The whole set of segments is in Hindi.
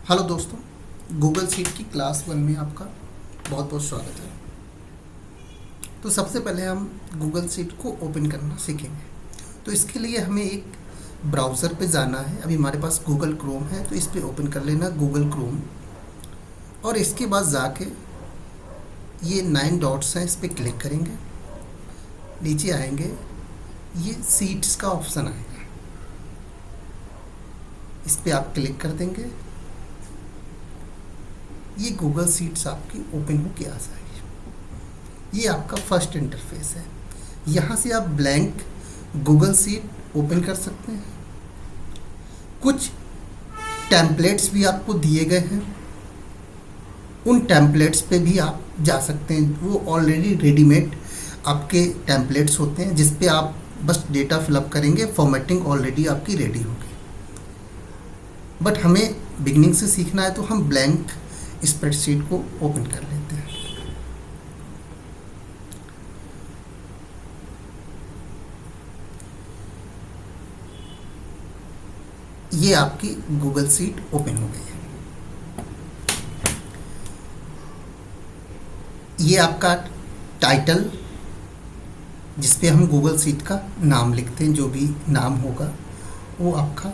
हेलो दोस्तों, गूगल शीट की क्लास 1 में आपका बहुत बहुत स्वागत है। तो सबसे पहले हम गूगल शीट को ओपन करना सीखेंगे। तो इसके लिए हमें एक ब्राउज़र पे जाना है। अभी हमारे पास गूगल क्रोम है, तो इस पे ओपन कर लेना गूगल क्रोम, और इसके बाद जाके ये 9 डॉट्स हैं, इस पर क्लिक करेंगे। नीचे आएंगे, ये सीट्स का ऑप्शन आएगा, इस पर आप क्लिक कर देंगे। ये गूगल शीट्स आपकी ओपन होके आ जाएगी। ये आपका फर्स्ट इंटरफेस है। यहाँ से आप ब्लैंक गूगल शीट ओपन कर सकते हैं। कुछ टेम्पलेट्स भी आपको दिए गए हैं, उन टेम्पलेट्स पे भी आप जा सकते हैं। वो ऑलरेडी रेडीमेड आपके टेम्पलेट्स होते हैं, जिस पे आप बस डेटा फिलअप करेंगे, फॉर्मेटिंग ऑलरेडी आपकी रेडी होगी। बट हमें बिगनिंग से सीखना है, तो हम ब्लैंक स्प्रेडशीट को ओपन कर लेते हैं। ये आपकी गूगल शीट ओपन हो गई है। ये आपका टाइटल, जिसपे हम गूगल शीट का नाम लिखते हैं, जो भी नाम होगा वो आपका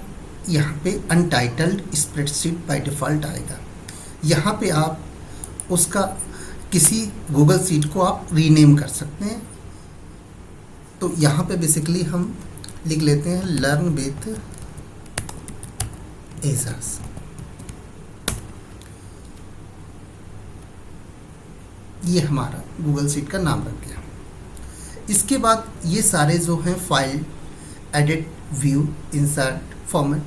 यहाँ पे अनटाइटल्ड स्प्रेडशीट बाय डिफ़ॉल्ट आएगा। यहाँ पे आप उसका किसी गूगल शीट को आप रीनेम कर सकते हैं। तो यहाँ पे बेसिकली हम लिख लेते हैं लर्न विथ एजाज। ये हमारा गूगल शीट का नाम रख गया। इसके बाद ये सारे जो हैं file, edit, view, insert, format,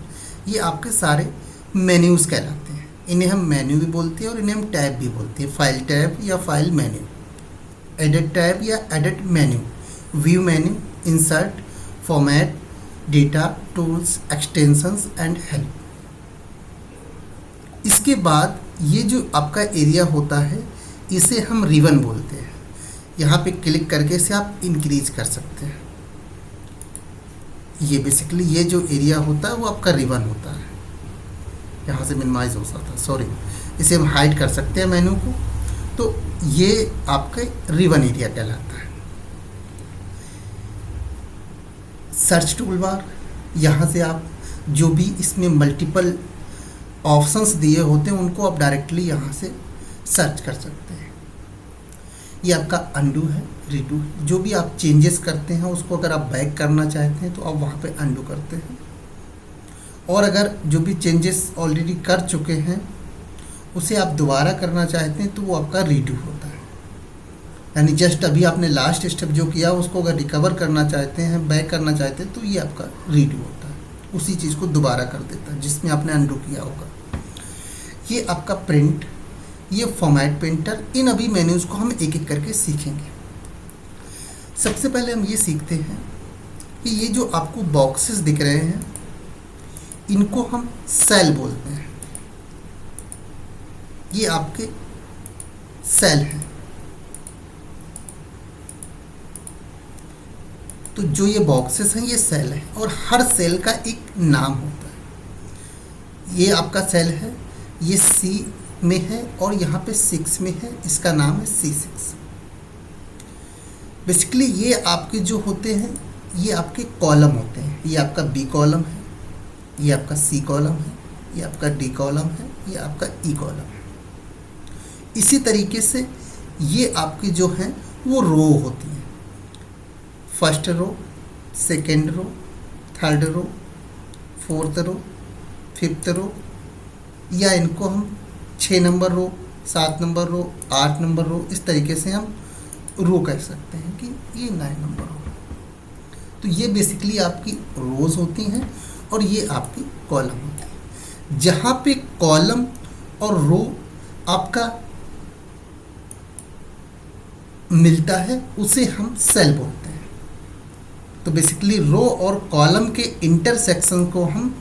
ये आपके सारे मेन्यूज़ कहलाते हैं। इन्हें हम मेन्यू भी बोलते हैं और इन्हें हम टैब भी बोलते हैं। फाइल टैब या फाइल मेन्यू, एडिट टैब या edit menu, view menu, insert, format, data, tools, extensions and help. इसके बाद ये जो आपका एरिया होता है, इसे हम रिबन बोलते हैं। यहाँ पे क्लिक करके इसे आप इंक्रीज कर सकते हैं। ये बेसिकली ये जो एरिया होता है वो आपका रिबन होता है। यहाँ से मिनिमाइज हो सकता है, सॉरी, इसे हम हाइड कर सकते हैं मेनू को। तो ये आपका रिबन एरिया कहलाता है। सर्च टूल बार, यहाँ से आप जो भी इसमें मल्टीपल ऑप्शंस दिए होते हैं उनको आप डायरेक्टली यहाँ से सर्च कर सकते हैं। ये आपका अनडू है, रीडू, जो भी आप चेंजेस करते हैं उसको अगर आप बैक करना चाहते हैं तो आप वहाँ पे अनडू करते हैं, और अगर जो भी चेंजेस ऑलरेडी कर चुके हैं उसे आप दोबारा करना चाहते हैं तो वो आपका रीडू होता है। यानी जस्ट अभी आपने लास्ट स्टेप जो किया उसको अगर रिकवर करना चाहते हैं, बैक करना चाहते हैं, तो ये आपका रीडू होता है। उसी चीज़ को दोबारा कर देता है जिसमें आपने अनडू किया होगा। ये आपका प्रिंट, ये फॉर्मेट प्रिंटर, इन अभी मेन्यूज़ को हम एक एक करके सीखेंगे। सबसे पहले हम ये सीखते हैं कि ये जो आपको बॉक्सेस दिख रहे हैं इनको हम सेल बोलते हैं। ये आपके सेल हैं। तो जो ये बॉक्सेस हैं ये सेल हैं, और हर सेल का एक नाम होता है। ये आपका सेल है, ये C में है और यहाँ पे 6 में है, इसका नाम है C6। बेसिकली ये आपके जो होते हैं ये आपके कॉलम होते हैं। ये आपका B कॉलम है, ये आपका C कॉलम है, ये आपका D कॉलम है, ये आपका E कॉलम है। इसी तरीके से ये आपकी जो हैं वो रो होती हैं। First row, second row, third row, fourth row, fifth row, या इनको हम 6 number row, 7 number row, 8 number row, इस तरीके से हम रो कह सकते हैं कि ये 9 नंबर रो। तो ये बेसिकली आपकी रोज़ होती हैं और ये आपकी कॉलम होती है। जहाँ पे कॉलम और रो आपका मिलता है उसे हम सेल बोलते हैं। तो बेसिकली रो और कॉलम के इंटरसेक्शन को हम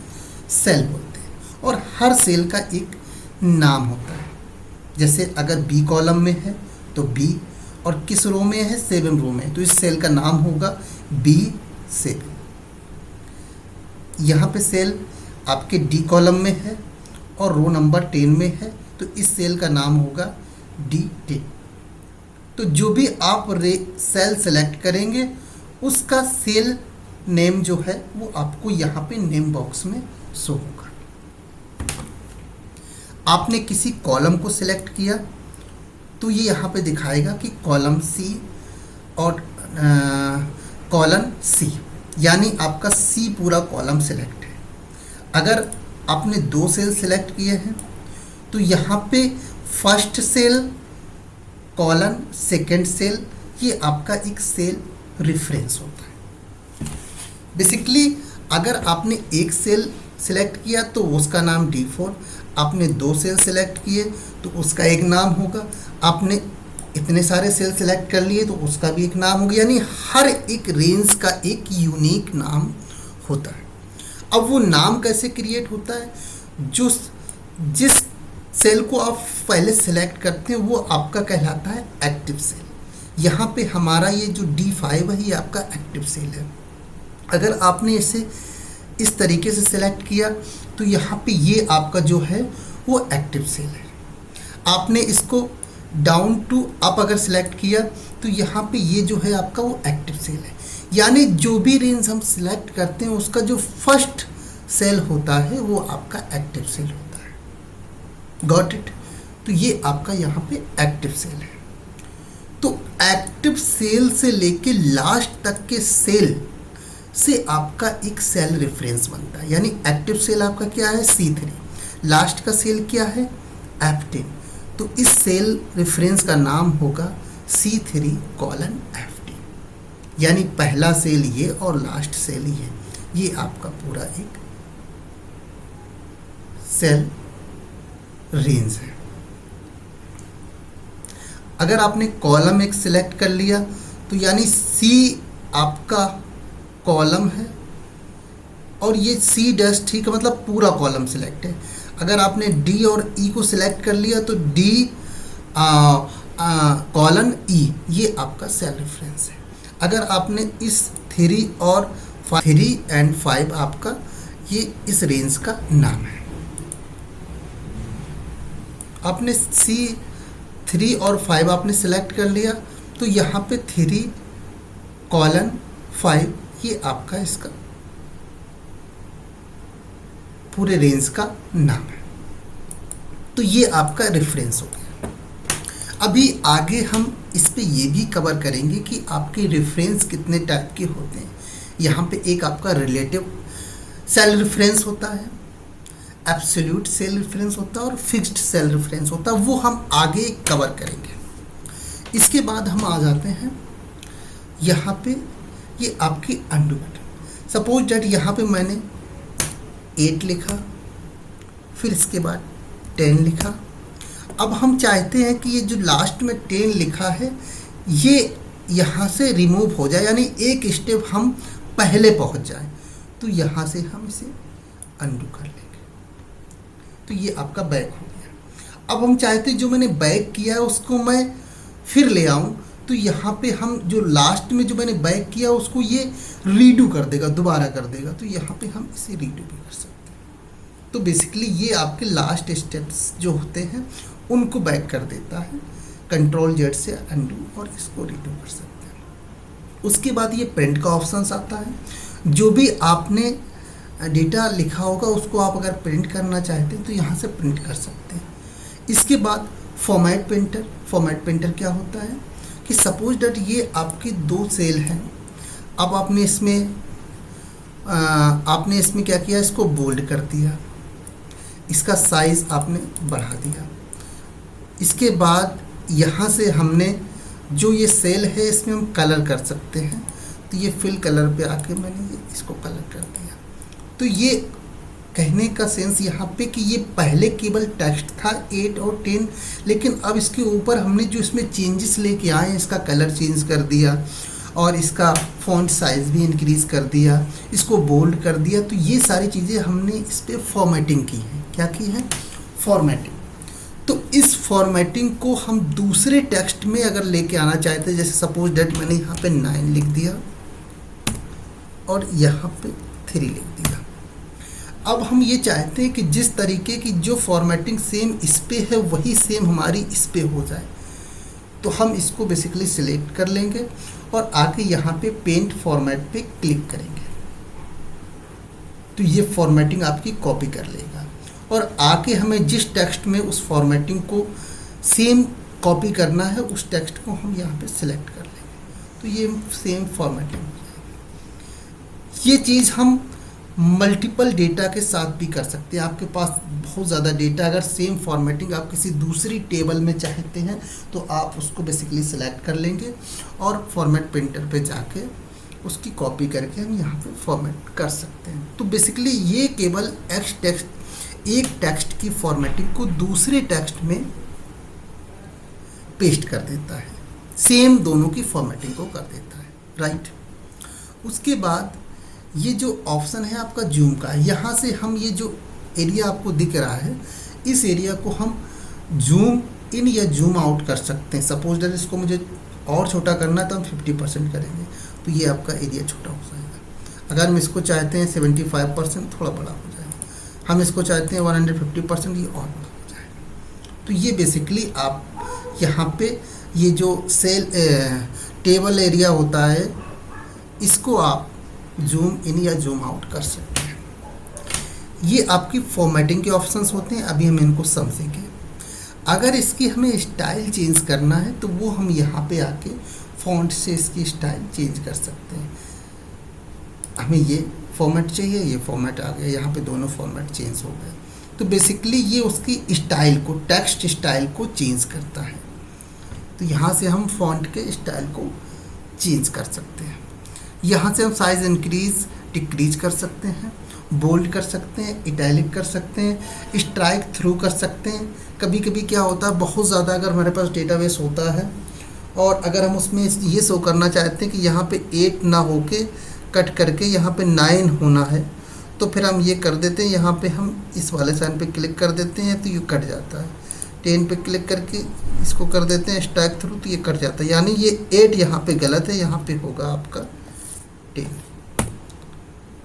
सेल बोलते हैं, और हर सेल का एक नाम होता है। जैसे अगर बी कॉलम में है तो बी, और किस रो में है, 7 रो में, तो इस सेल का नाम होगा B7। यहाँ पे सेल आपके डी कॉलम में है और रो नंबर 10 में है, तो इस सेल का नाम होगा D10। तो जो भी आप सेल सेलेक्ट करेंगे उसका सेल नेम जो है वो आपको यहाँ पे नेम बॉक्स में शो होगा। आपने किसी कॉलम को सिलेक्ट किया तो ये यहाँ पे दिखाएगा कि कॉलम सी और कॉलन सी, यानी आपका सी पूरा कॉलम सिलेक्ट है। अगर आपने 2 सेल सिलेक्ट किए हैं तो यहाँ पे first cell colon second cell, ये आपका एक सेल रेफरेंस होता है। बेसिकली अगर आपने एक सेल सिलेक्ट किया तो उसका नाम D4, आपने 2 सेल सिलेक्ट किए तो उसका एक नाम होगा, आपने इतने सारे सेल सिलेक्ट कर लिए तो उसका भी एक नाम होगा, यानी हर एक रेंज का एक यूनिक नाम होता है। अब वो नाम कैसे क्रिएट होता है, जो जिस सेल को आप पहले सिलेक्ट करते हैं वो आपका कहलाता है एक्टिव सेल। यहाँ पे हमारा ये जो D5 है ये आपका एक्टिव सेल है। अगर आपने इसे इस तरीके से सिलेक्ट किया तो यहाँ पे ये आपका जो है वो एक्टिव सेल है। आपने इसको डाउन टू अप अगर सिलेक्ट किया तो यहाँ पे ये जो है आपका वो एक्टिव सेल है। यानी जो भी रेंज हम सिलेक्ट करते हैं उसका जो फर्स्ट सेल होता है वो आपका एक्टिव सेल होता है। Got it? तो ये आपका यहाँ पे एक्टिव सेल है। तो एक्टिव सेल से लेके लास्ट तक के सेल से आपका एक सेल रेफरेंस बनता है। यानी एक्टिव सेल आपका क्या है C3, लास्ट का सेल क्या है F10, तो इस सेल रेफरेंस का नाम होगा C3 कॉलन F10। यानी पहला सेल ये और लास्ट सेल ये आपका पूरा एक सेल रेंज है। अगर आपने कॉलम एक सिलेक्ट कर लिया तो यानी C आपका कॉलम है और ये C' ठीक है, मतलब पूरा कॉलम सिलेक्ट है। अगर आपने D और E को सिलेक्ट कर लिया तो D कॉलन E ये आपका सेल रेफरेंस है। अगर आपने इस 3 और 3 एंड 5 आपका ये इस रेंज का नाम है। आपने C3 और 5 आपने सिलेक्ट कर लिया तो यहाँ पे 3 कॉलन 5 ये आपका इसका पूरे रेंज का नाम है। तो ये आपका रेफरेंस हो गया। अभी आगे हम इस पे ये भी कवर करेंगे कि आपके रेफरेंस कितने टाइप के होते हैं। यहाँ पे एक आपका रिलेटिव सेल रेफरेंस होता है, एब्सोल्यूट सेल रेफरेंस होता है और फिक्स्ड सेल रेफरेंस होता है, वो हम आगे कवर करेंगे। इसके बाद हम आ जाते हैं यहाँ पे ये आपकी अंडू बटन। सपोज दैट यहाँ पे मैंने 8 लिखा, फिर इसके बाद 10 लिखा। अब हम चाहते हैं कि ये जो लास्ट में 10 लिखा है ये यहाँ से रिमूव हो जाए, यानी एक स्टेप हम पहले पहुँच जाए। तो यहाँ से हम इसे अंडू कर लेंगे। तो ये आपका बैक हो गया। अब हम चाहते हैं जो मैंने बैक किया है उसको मैं फिर ले आऊँ, तो यहाँ पे हम जो लास्ट में जो मैंने बैक किया उसको ये रीडू कर देगा, दोबारा कर देगा। तो यहाँ पे हम इसे रीडू भी कर सकते हैं। तो बेसिकली ये आपके लास्ट स्टेप्स जो होते हैं उनको बैक कर देता है। कंट्रोल Z से अंडू और इसको रीडू कर सकते हैं। उसके बाद ये प्रिंट का ऑप्शन आता है। जो भी आपने डेटा लिखा होगा उसको आप अगर प्रिंट करना चाहते हैं तो यहाँ से प्रिंट कर सकते हैं। इसके बाद फॉर्मेट प्रिंटर। फॉर्मेट प्रिंटर क्या होता है कि सपोज दैट ये आपके 2 सेल हैं। अब आपने इसमें क्या किया, इसको बोल्ड कर दिया, इसका साइज़ आपने बढ़ा दिया। इसके बाद यहाँ से हमने जो ये सेल है इसमें हम कलर कर सकते हैं। तो ये फिल कलर पे आके मैंने इसको कलर कर दिया। तो ये कहने का सेंस यहाँ पे कि ये पहले केवल टेक्स्ट था 8 और 10, लेकिन अब इसके ऊपर हमने जो इसमें चेंजेस लेके आए, इसका कलर चेंज कर दिया और इसका फॉन्ट साइज़ भी इंक्रीज़ कर दिया, इसको बोल्ड कर दिया। तो ये सारी चीज़ें हमने इस पर फॉर्मेटिंग की है। क्या की है? फॉर्मेटिंग। तो इस फॉर्मेटिंग को हम दूसरे टेक्स्ट में अगर लेके आना चाहते हैं, जैसे सपोज दैट मैंने यहाँ पे 9 लिख दिया और यहाँ पे 3 लिख दिया। अब हम ये चाहते हैं कि जिस तरीके की जो फॉर्मेटिंग सेम इस पे है वही सेम हमारी इस पे हो जाए, तो हम इसको बेसिकली सिलेक्ट कर लेंगे और आके यहाँ पे पेंट फॉर्मेट पे क्लिक करेंगे, तो ये फॉर्मेटिंग आपकी कॉपी कर लेगा और आके हमें जिस टेक्स्ट में उस फॉर्मेटिंग को सेम कॉपी करना है उस टेक्स्ट को हम यहाँ पे सिलेक्ट कर लेंगे, तो ये सेम फॉर्मेटिंग हो जाएगी। ये चीज़ हम मल्टीपल डेटा के साथ भी कर सकते हैं। आपके पास बहुत ज़्यादा डेटा, अगर सेम फॉर्मेटिंग आप किसी दूसरी टेबल में चाहते हैं तो आप उसको बेसिकली सिलेक्ट कर लेंगे और फॉर्मेट प्रिंटर पे जाके उसकी कॉपी करके हम यहाँ पे फॉर्मेट कर सकते हैं। तो बेसिकली ये केवल एक टेक्स्ट की फॉर्मेटिंग को दूसरे टेक्स्ट में पेस्ट कर देता है, सेम दोनों की फॉर्मेटिंग को कर देता है, राइट। उसके बाद ये जो ऑप्शन है आपका जूम का, यहाँ से हम ये जो एरिया आपको दिख रहा है इस एरिया को हम जूम इन या जूम आउट कर सकते हैं। सपोज दैट इसको मुझे और छोटा करना है तो हम 50% करेंगे, तो ये आपका एरिया छोटा हो जाएगा। अगर हम इसको चाहते हैं 75%, थोड़ा बड़ा हो जाएगा। हम इसको चाहते हैं 150%, ये और बड़ा हो जाएगा। तो ये बेसिकली आप यहाँ पे ये जो सेल टेबल एरिया होता है इसको आप जूम इन या जूम आउट कर सकते हैं। ये आपकी फॉर्मेटिंग के ऑप्शंस होते हैं, अभी हम इनको समझेंगे। अगर इसकी हमें स्टाइल चेंज करना है तो वो हम यहाँ पे आके फॉन्ट से इसकी स्टाइल चेंज कर सकते हैं। हमें ये फॉर्मेट चाहिए, ये फॉर्मेट आ गया, यहाँ पे दोनों फॉर्मेट चेंज हो गए। तो बेसिकली ये उसकी स्टाइल को, टेक्स्ट स्टाइल को चेंज करता है। तो यहाँ से हम फॉन्ट के स्टाइल को चेंज कर सकते हैं। यहाँ से हम साइज़ इंक्रीज डिक्रीज कर सकते हैं, बोल्ड कर सकते हैं, इटैलिक कर सकते हैं, स्ट्राइक थ्रू कर सकते हैं। कभी कभी क्या होता है, बहुत ज़्यादा अगर हमारे पास डेटाबेस होता है और अगर हम उसमें ये शो करना चाहते हैं कि यहाँ पे 8 ना होके कट करके यहाँ पे 9 होना है, तो फिर हम ये कर देते हैं, यहाँ पे हम इस वाले साइन पे क्लिक कर देते हैं तो ये कट जाता है। 10 पे क्लिक करके इसको कर देते हैं स्ट्राइक थ्रू, तो ये कट जाता है। यानी ये 8 यहाँ पे गलत है, यहाँ पे होगा आपका 10।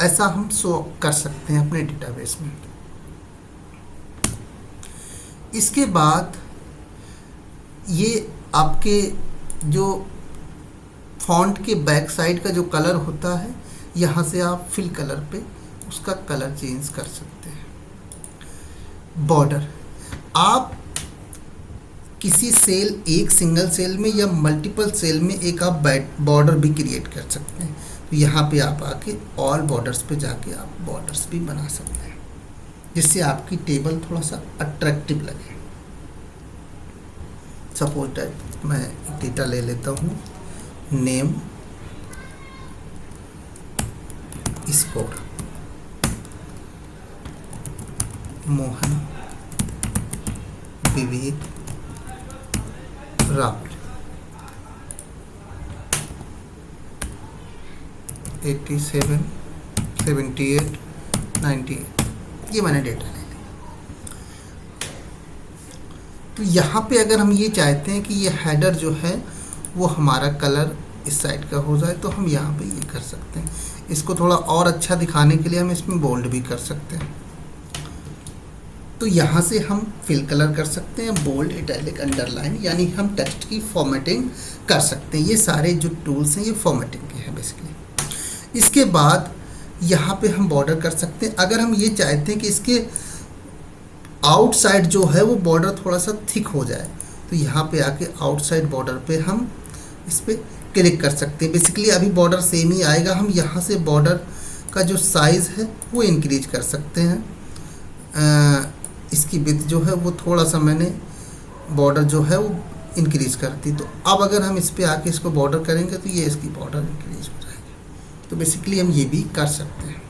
ऐसा हम शो कर सकते हैं अपने डेटाबेस में। इसके बाद ये आपके जो फॉन्ट के बैक साइड का जो कलर होता है, यहाँ से आप फिल कलर पे उसका कलर चेंज कर सकते हैं। बॉर्डर, आप किसी सेल, एक सिंगल सेल में या मल्टीपल सेल में एक आप बॉर्डर भी क्रिएट कर सकते हैं। तो यहाँ पे आप आके ऑल बॉर्डर्स पे जाके आप बॉर्डर्स भी बना सकते हैं, जिससे आपकी टेबल थोड़ा सा अट्रैक्टिव लगे। सपोज दैट मैं डेटा ले लेता हूँ, नेम स्कोर मोहन विवेक राहुल 87, 78, 98, ये मैंने डेटा ले लिया। तो यहाँ पे अगर हम ये चाहते हैं कि ये हेडर जो है वो हमारा कलर इस साइड का हो जाए, तो हम यहाँ पे ये कर सकते हैं। इसको थोड़ा और अच्छा दिखाने के लिए हम इसमें बोल्ड भी कर सकते हैं। तो यहाँ से हम फिल कलर कर सकते हैं, बोल्ड, इटैलिक, अंडरलाइन, यानी हम टेक्स्ट की फॉर्मेटिंग कर सकते हैं। ये सारे जो टूल्स हैं ये फॉर्मेटिंग के हैं बेसिकली। इसके बाद यहाँ पे हम बॉर्डर कर सकते हैं। अगर हम ये चाहते हैं कि इसके आउटसाइड जो है वो बॉर्डर थोड़ा सा थिक हो जाए, तो यहाँ पे आके आउटसाइड बॉर्डर पे हम इस पर क्लिक कर सकते हैं। बेसिकली अभी बॉर्डर सेम ही आएगा, हम यहाँ से बॉर्डर का जो साइज़ है वो इंक्रीज कर सकते हैं। इसकी विड्थ जो है वो थोड़ा सा मैंने बॉर्डर जो है वो इंक्रीज कर दी। तो अब अगर हम इस पर आके इसको बॉर्डर करेंगे तो ये इसकी बॉर्डर इंक्रीज हो जाएगी। तो बेसिकली हम ये भी कर सकते हैं।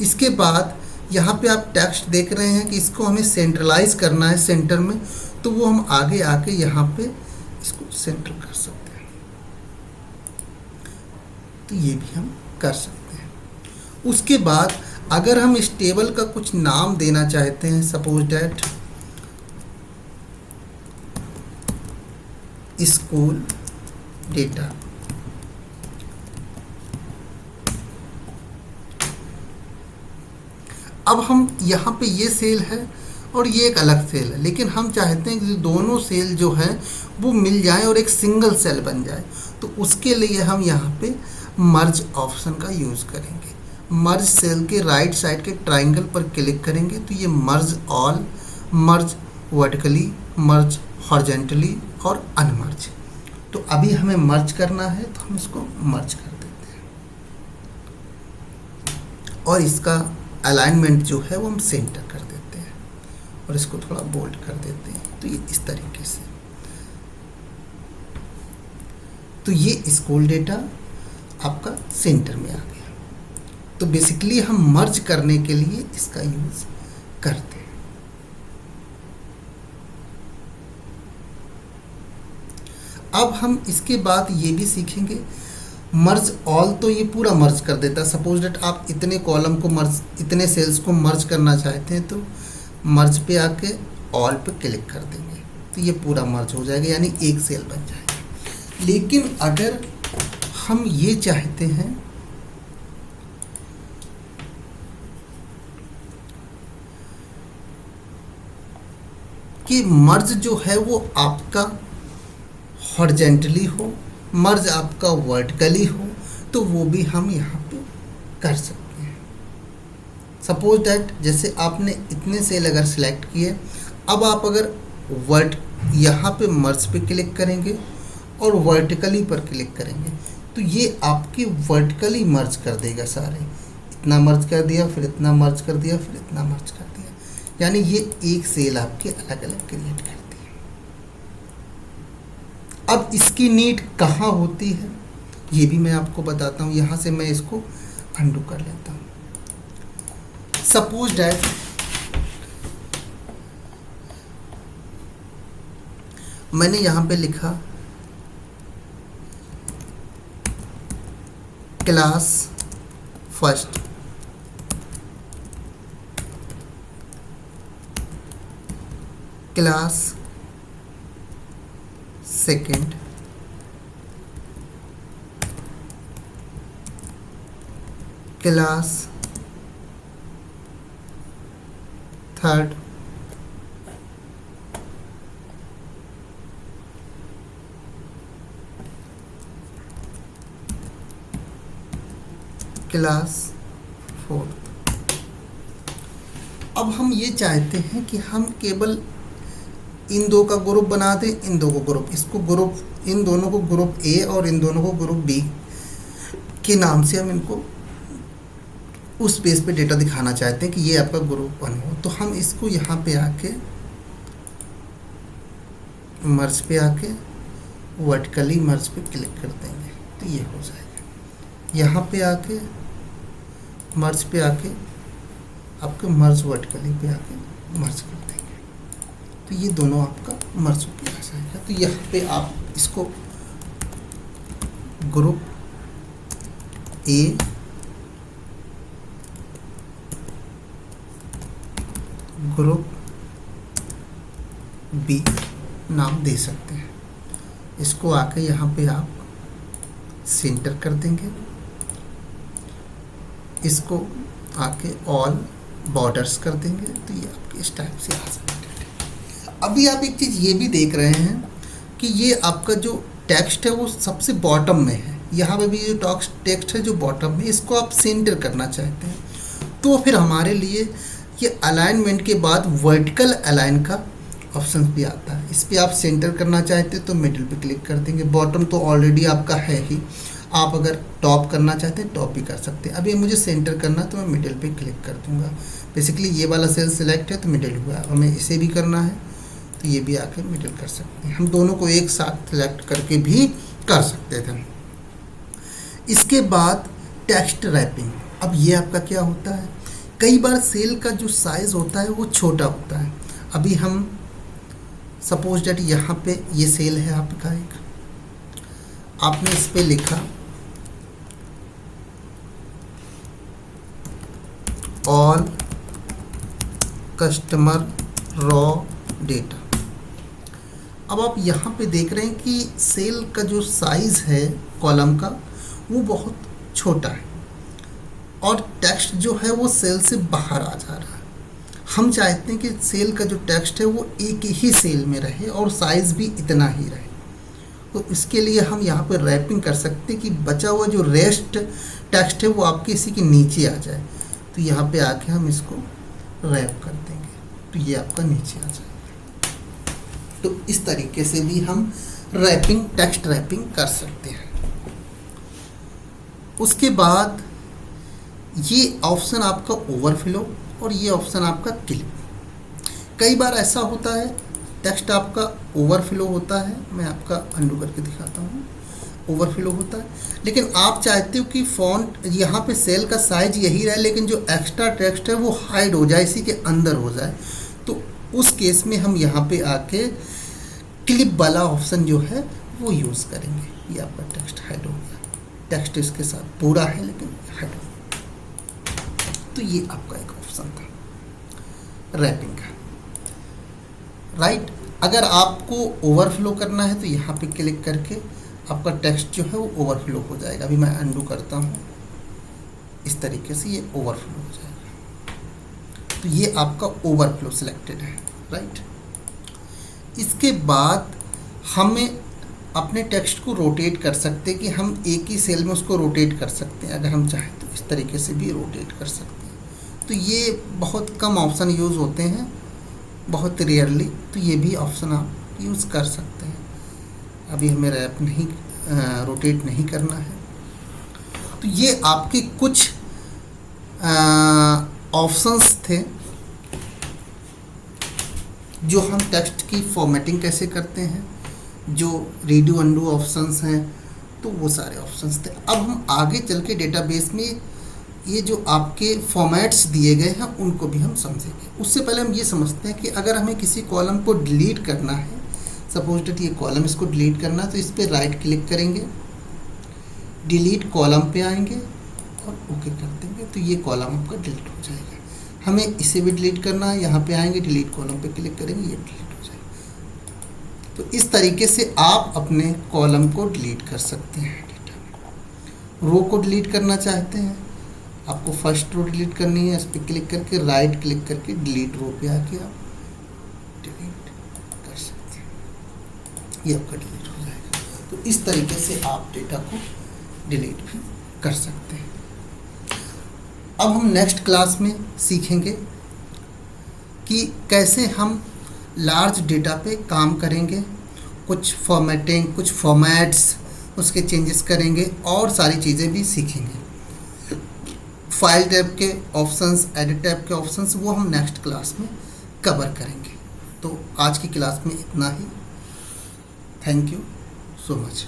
इसके बाद यहाँ पे आप टेक्स्ट देख रहे हैं कि इसको हमें सेंट्रलाइज करना है सेंटर में, तो वो हम आगे आके यहाँ पे इसको सेंटर कर सकते हैं। तो ये भी हम कर सकते हैं। उसके बाद अगर हम इस टेबल का कुछ नाम देना चाहते हैं, सपोज डैट स्कूल डेटा, अब हम यहाँ पे ये सेल है और ये एक अलग सेल है, लेकिन हम चाहते हैं कि दोनों सेल जो है वो मिल जाए और एक सिंगल सेल बन जाए। तो उसके लिए हम यहाँ पे मर्ज ऑप्शन का यूज़ करेंगे। मर्ज सेल के राइट साइड के ट्राइंगल पर क्लिक करेंगे तो ये मर्ज ऑल, मर्ज वर्टिकली, मर्ज हॉरिजॉन्टली और अनमर्ज। तो अभी हमें मर्ज करना है तो हम इसको मर्ज कर देते हैं और इसका अलाइनमेंट जो है वो हम सेंटर कर देते हैं और इसको थोड़ा बोल्ड कर देते हैं। तो ये इस तरीके से, तो ये स्कूल डेटा आपका सेंटर में आ गया। तो बेसिकली हम मर्ज करने के लिए इसका यूज करते हैं। अब हम इसके बाद ये भी सीखेंगे मर्ज ऑल। तो ये पूरा मर्ज कर देता है। सपोज दैट आप इतने कॉलम को मर्ज, इतने सेल्स को मर्ज करना चाहते हैं तो मर्ज पे आके ऑल पे क्लिक कर देंगे तो ये पूरा मर्ज हो जाएगा, यानी एक सेल बन जाएगा। लेकिन अगर हम ये चाहते हैं कि मर्ज जो है वो आपका हॉरिजॉन्टली हो, मर्ज आपका वर्टिकली हो, तो वो भी हम यहाँ पे कर सकते हैं। सपोज दैट जैसे आपने इतने सेल अगर सिलेक्ट किए, अब आप अगर यहाँ पे मर्ज पे क्लिक करेंगे और वर्टिकली पर क्लिक करेंगे तो ये आपकी वर्टिकली मर्ज कर देगा सारे। इतना मर्ज कर दिया, फिर इतना मर्ज कर दिया, फिर इतना मर्ज कर दिया, यानी ये एक सेल आपके अलग अलग क्रिएट करती है। अब इसकी नीड कहाँ होती है ये भी मैं आपको बताता हूँ। यहाँ से मैं इसको अंडू कर लेता हूँ। सपोज दैट मैंने यहाँ पे लिखा class first, class second, class third, class fourth. अब हम ये चाहते हैं कि हम केवल इन दो का ग्रुप बना दें, इन दो को ग्रुप, इसको ग्रुप, इन दोनों को ग्रुप ए और इन दोनों को ग्रुप बी के नाम से हम इनको उस पेज पे डेटा दिखाना चाहते हैं कि ये आपका ग्रुप 1 हो। तो हम इसको यहाँ पे आके मर्ज पे आके वर्टिकली मर्ज पे क्लिक कर देंगे तो ये हो जाएगा। यहाँ पे आके मर्ज पे आके आपके मर्ज वर्टिकली पे आके मर्ज कर देंगे तो ये दोनों आपका मर्ज पे आ जाएगा। तो यहाँ पे आप इसको ग्रुप ए, ग्रुप बी नाम दे सकते हैं। इसको आके यहाँ पे आप सेंटर कर देंगे, इसको आके ऑल बॉर्डर्स कर देंगे तो ये आपके इस टाइप से आ सकते हैं। अभी आप एक चीज़ ये भी देख रहे हैं कि ये आपका जो टेक्स्ट है वो सबसे बॉटम में है। यहाँ पे भी जो टेक्स्ट है जो बॉटम में, इसको आप सेंटर करना चाहते हैं तो फिर हमारे लिए ये अलाइनमेंट के बाद वर्टिकल अलाइन का ऑप्शन भी आता है। इस पर आप सेंटर करना चाहते हैं तो मिडिल पे क्लिक कर देंगे। बॉटम तो ऑलरेडी आपका है ही, आप अगर टॉप करना चाहते हैं टॉप भी कर सकते हैं। अभी मुझे सेंटर करना तो मैं मिडिल पे क्लिक कर दूंगा। बेसिकली ये वाला सेल सिलेक्ट है तो मिडिल हुआ, हमें इसे भी करना है तो ये भी आकर मिडिल कर सकते हैं। हम दोनों को एक साथ सिलेक्ट करके भी कर सकते थे। इसके बाद टेक्स्ट रैपिंग। अब ये आपका क्या होता है, कई बार सेल का जो साइज़ होता है वो छोटा होता है। अभी हम सपोज डेट यहाँ पे ये सेल है आपका एक, आपने इस पे लिखा ऑल कस्टमर रॉ डेटा। अब आप यहाँ पे देख रहे हैं कि सेल का जो साइज़ है कॉलम का वो बहुत छोटा है। और टेक्स्ट जो है वो सेल से बाहर आ जा रहा है। हम चाहते हैं कि सेल का जो टेक्स्ट है वो एक ही सेल में रहे और साइज़ भी इतना ही रहे। तो इसके लिए हम यहाँ पर रैपिंग कर सकते हैं कि बचा हुआ जो रेस्ट टेक्स्ट है वो आपके इसी के नीचे आ जाए। तो यहाँ पे आके हम इसको रैप कर देंगे तो ये आपका नीचे आ जाएगा। तो इस तरीके से भी हम रैपिंग, टेक्स्ट रैपिंग कर सकते हैं। उसके बाद ये ऑप्शन आपका ओवरफ्लो और ये ऑप्शन आपका क्लिप। कई बार ऐसा होता है टेक्स्ट आपका ओवरफ्लो होता है, मैं आपका अंडू करके दिखाता हूँ, ओवरफ्लो होता है, लेकिन आप चाहते हो कि फॉन्ट यहाँ पे सेल का साइज यही रहे लेकिन जो एक्स्ट्रा टेक्स्ट है वो हाइड हो जाए, इसी के अंदर हो जाए। तो उस केस में हम यहाँ पे आके क्लिप वाला ऑप्शन जो है वो यूज़ करेंगे। ये आपका टेक्स्ट हाइड हो गया, टेक्स्ट इसके साथ पूरा है लेकिन हाइड हो गया। तो ये आपका एक ऑप्शन था रैपिंग का, राइट। अगर आपको ओवरफ्लो करना है तो यहाँ पे क्लिक करके आपका टेक्स्ट जो है वो ओवरफ्लो हो जाएगा। अभी मैं अंडू करता हूँ, इस तरीके से ये ओवरफ्लो हो जाएगा। तो ये आपका ओवरफ्लो सिलेक्टेड है, राइट। इसके बाद हमें अपने टेक्स्ट को रोटेट कर सकते हैं कि हम एक ही सेल में उसको रोटेट कर सकते हैं। अगर हम चाहें तो इस तरीके से भी रोटेट कर सकते हैं। तो ये बहुत कम ऑप्शन यूज़ होते हैं, बहुत रेयरली, तो ये भी ऑप्शन आप यूज़ कर सकते हैं। अभी हमें रैप नहीं, रोटेट नहीं करना है। तो ये आपके कुछ ऑप्शंस थे जो हम टेक्स्ट की फॉर्मेटिंग कैसे करते हैं, जो रीडू अंडू ऑप्शंस हैं, तो वो सारे ऑप्शंस थे। अब हम आगे चल के डेटाबेस में ये जो आपके फॉर्मेट्स दिए गए हैं उनको भी हम समझेंगे। उससे पहले हम ये समझते हैं कि अगर हमें किसी कॉलम को डिलीट करना है, सपोज दैट ये कॉलम, इसको डिलीट करना है, तो इस पर राइट क्लिक करेंगे, डिलीट कॉलम पे आएंगे और ओके कर देंगे। तो ये कॉलम आपका डिलीट हो जाएगा। हमें इसे भी डिलीट करना है, यहाँ पे आएंगे, डिलीट कॉलम पे क्लिक करेंगे, ये डिलीट हो जाएगा। तो इस तरीके से आप अपने कॉलम को डिलीट कर सकते हैं डेटा में। रो को डिलीट करना चाहते हैं, आपको फर्स्ट रो डिलीट करनी है, इस पर क्लिक करके राइट क्लिक करके डिलीट रो पे आके आप डिलीट कर सकते हैं, ये आपका डिलीट हो जाएगा। तो इस तरीके से आप डेटा को डिलीट भी कर सकते हैं। अब हम नेक्स्ट क्लास में सीखेंगे कि कैसे हम लार्ज डेटा पे काम करेंगे, कुछ फॉर्मेटिंग, कुछ फॉर्मेट्स, उसके चेंजेस करेंगे और सारी चीज़ें भी सीखेंगे। फाइल टैब के ऑप्शंस, एडिट टैब के ऑप्शंस, वो हम नेक्स्ट क्लास में कवर करेंगे। तो आज की क्लास में इतना ही। Thank you so much.